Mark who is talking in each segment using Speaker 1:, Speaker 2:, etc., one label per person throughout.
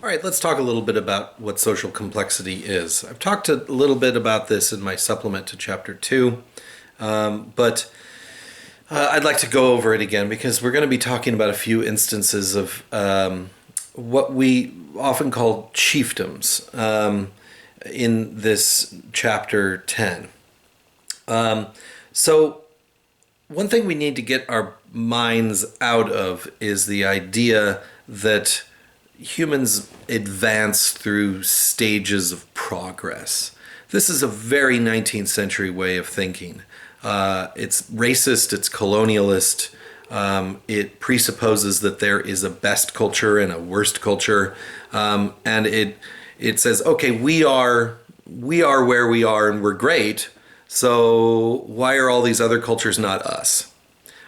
Speaker 1: All right, let's talk a little bit about what social complexity is. I've talked a little bit about this in my supplement to Chapter 2, but I'd like to go over it again because we're going to be talking about a few instances of what we often call chiefdoms in this Chapter 10. So one thing we need to get our minds out of is the idea that humans advance through stages of progress. This is a very 19th century way of thinking. It's racist, it's colonialist, it presupposes that there is a best culture and a worst culture, and it says, okay, we are where we are and we're great, so why are all these other cultures not us?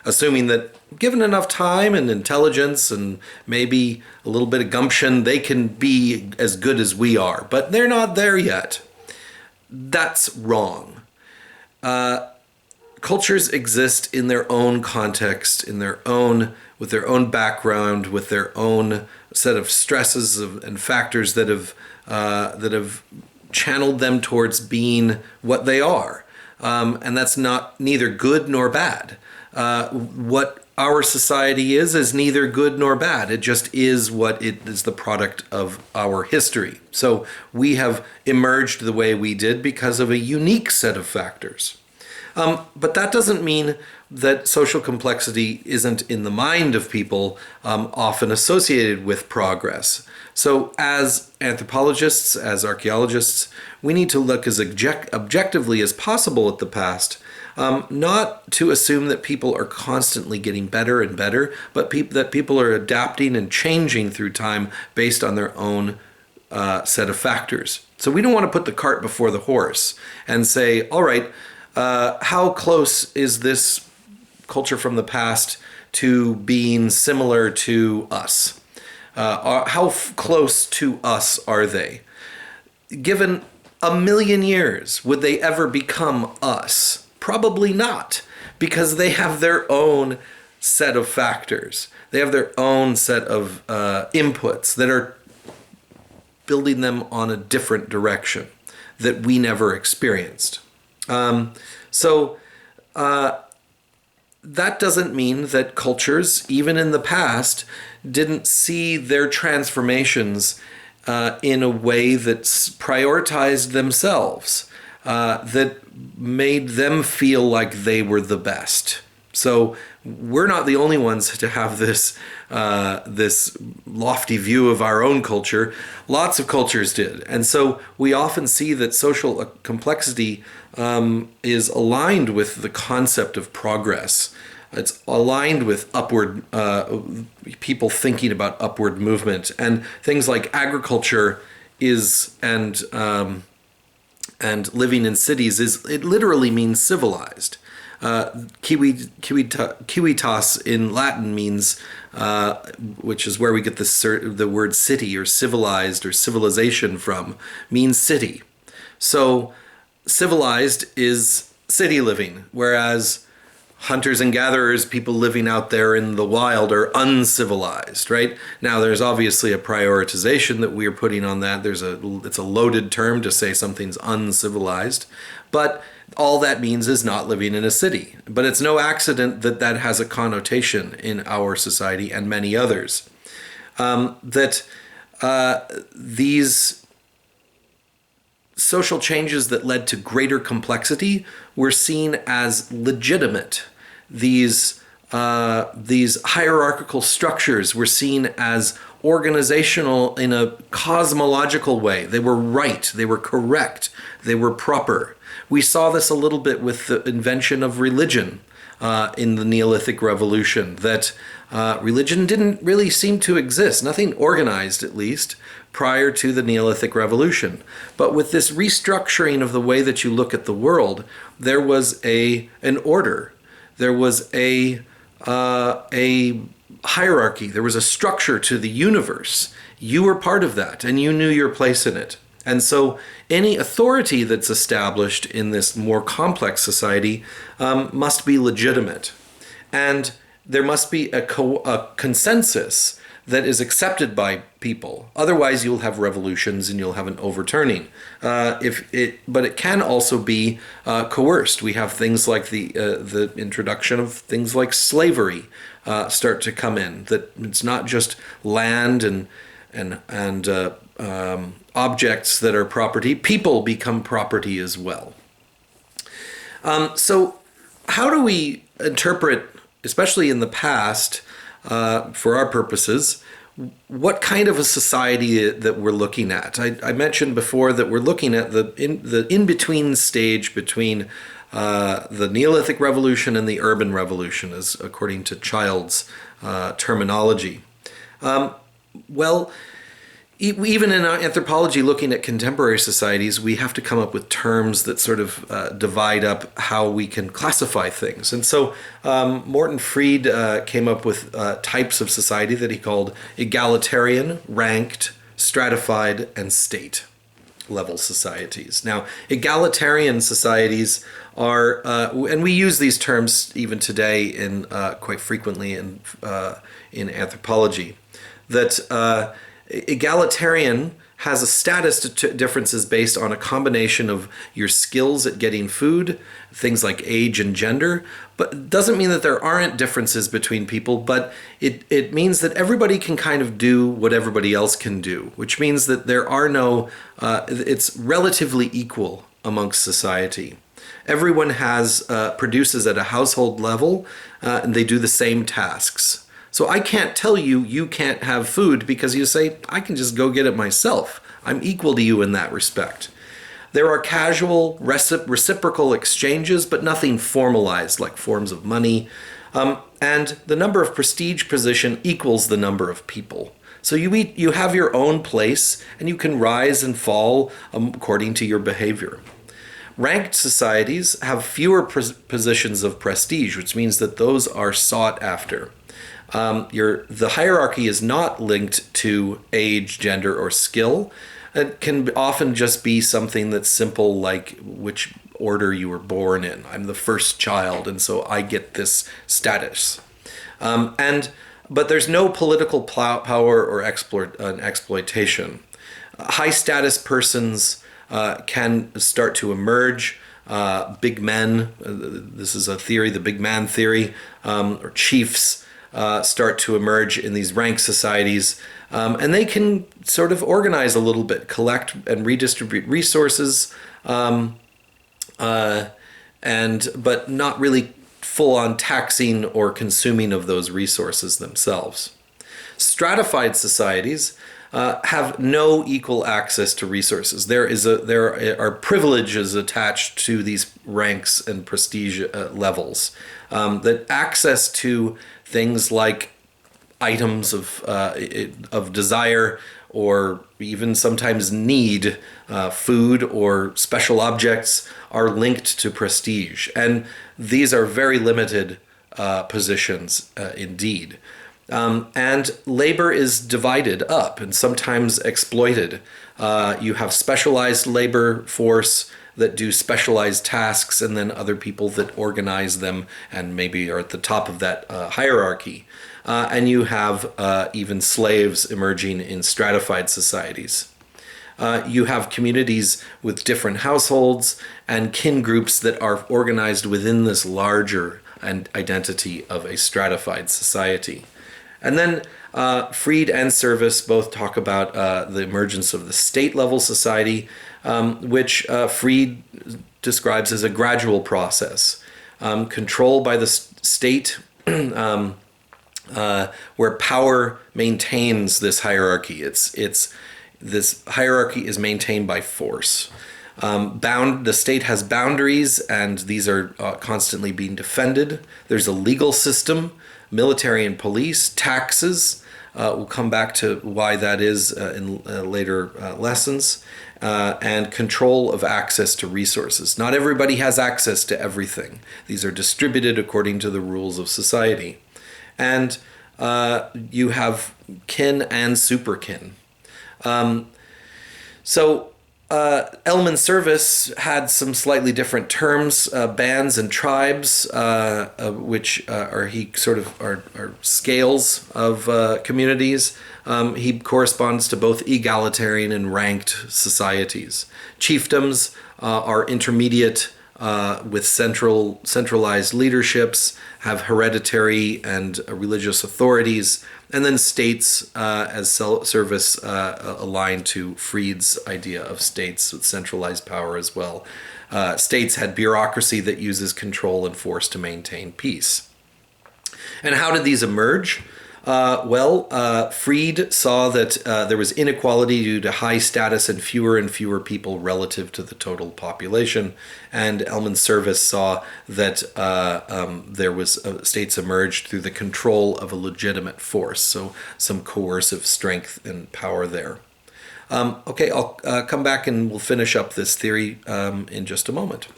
Speaker 1: Assuming that given enough time and intelligence and maybe a little bit of gumption, they can be as good as we are. But they're not there yet. That's wrong. Cultures exist in their own context, with their own background, with their own set of stresses and factors that have channeled them towards being what they are. And that's neither good nor bad. What our society is neither good nor bad. It just is what it is, the product of our history. So we have emerged the way we did because of a unique set of factors. But that doesn't mean that social complexity isn't in the mind of people often associated with progress. So as anthropologists, as archaeologists, we need to look as objectively as possible at the past. Not to assume that people are constantly getting better and better, but that people are adapting and changing through time based on their own set of factors. So we don't want to put the cart before the horse and say, all right, how close is this culture from the past to being similar to us? How close to us are they? Given 1,000,000 years, would they ever become us? Probably not, because they have their own set of factors. They have their own set of inputs that are building them on a different direction that we never experienced. That doesn't mean that cultures, even in the past, didn't see their transformations in a way that prioritized themselves, that made them feel like they were the best. So we're not the only ones to have this lofty view of our own culture. Lots of cultures did. And so we often see that social complexity is aligned with the concept of progress. It's aligned with upward, people thinking about upward movement, and things like agriculture and living in cities it literally means civilized. Civitas in Latin means, which is where we get the word city or civilized or civilization from, means city. So civilized is city living, whereas hunters and gatherers, people living out there in the wild, are uncivilized, right? Now, there's obviously a prioritization that we are putting on that. It's a loaded term to say something's uncivilized, but all that means is not living in a city. But it's no accident that that has a connotation in our society and many others. These social changes that led to greater complexity were seen as legitimate. These hierarchical structures were seen as organizational in a cosmological way. They were right, they were correct, they were proper. We saw this a little bit with the invention of religion in the Neolithic Revolution, that religion didn't really seem to exist, nothing organized at least, prior to the Neolithic Revolution. But with this restructuring of the way that you look at the world, there was an order. There was a hierarchy. There was a structure to the universe. You were part of that, and you knew your place in it. And so any authority that's established in this more complex society must be legitimate. And there must be a consensus that is accepted by people. Otherwise, you'll have revolutions and you'll have an overturning. But it can also be coerced. We have things like the introduction of things like slavery start to come in. That it's not just land and objects that are property. People become property as well. So how do we interpret, especially in the past, for our purposes, what kind of a society that we're looking at? I mentioned before that we're looking at the in-between stage between the Neolithic Revolution and the Urban Revolution, as according to Child's terminology. Well, even in anthropology, looking at contemporary societies, we have to come up with terms that sort of divide up how we can classify things. And so Morton Fried came up with types of society that he called egalitarian, ranked, stratified, and state level societies. Now, egalitarian societies are, and we use these terms even today in quite frequently in anthropology, that egalitarian has a status differences based on a combination of your skills at getting food, things like age and gender, but it doesn't mean that there aren't differences between people, but it means that everybody can kind of do what everybody else can do, which means that there are no, it's relatively equal amongst society. Everyone produces at a household level, and they do the same tasks. So I can't tell you you can't have food because you say, I can just go get it myself. I'm equal to you in that respect. There are casual, reciprocal exchanges, but nothing formalized like forms of money. And the number of prestige position equals the number of people. So you have your own place and you can rise and fall according to your behavior. Ranked societies have fewer positions of prestige, which means that those are sought after. The hierarchy is not linked to age, gender, or skill. It can often just be something that's simple, like which order you were born in. I'm the first child, and so I get this status. But there's no political power or exploitation. High status persons can start to emerge. Big men, this is a theory, the big man theory, or chiefs, start to emerge in these rank societies, and they can sort of organize a little bit, collect and redistribute resources, but not really full-on taxing or consuming of those resources themselves. Stratified societies have no equal access to resources. There are privileges attached to these ranks and prestige levels. That access to things like items of desire, or even sometimes need, food or special objects, are linked to prestige. And these are very limited positions indeed. And labor is divided up and sometimes exploited. You have specialized labor force that do specialized tasks, and then other people that organize them and maybe are at the top of that hierarchy. And you have even slaves emerging in stratified societies. You have communities with different households and kin groups that are organized within this larger identity of a stratified society. And then Fried and Service both talk about the emergence of the state-level society, which Fried describes as a gradual process. Control by the state, where power maintains this hierarchy. This hierarchy is maintained by force. The state has boundaries, and these are constantly being defended. There's a legal system, military and police, taxes. We'll come back to why that is in later lessons. And control of access to resources. Not everybody has access to everything. These are distributed according to the rules of society. And you have kin and superkin. So Elman service had some slightly different terms, bands and tribes, which are scales of communities. He corresponds to both egalitarian and ranked societies. Chiefdoms are intermediate with centralized leaderships, have hereditary and religious authorities, and then states as service aligned to Freed's idea of states with centralized power as well. States had bureaucracy that uses control and force to maintain peace. And how did these emerge? Freed saw that there was inequality due to high status and fewer people relative to the total population. And Elman Service saw that there was states emerged through the control of a legitimate force, so some coercive strength and power there. Okay, I'll come back and we'll finish up this theory in just a moment.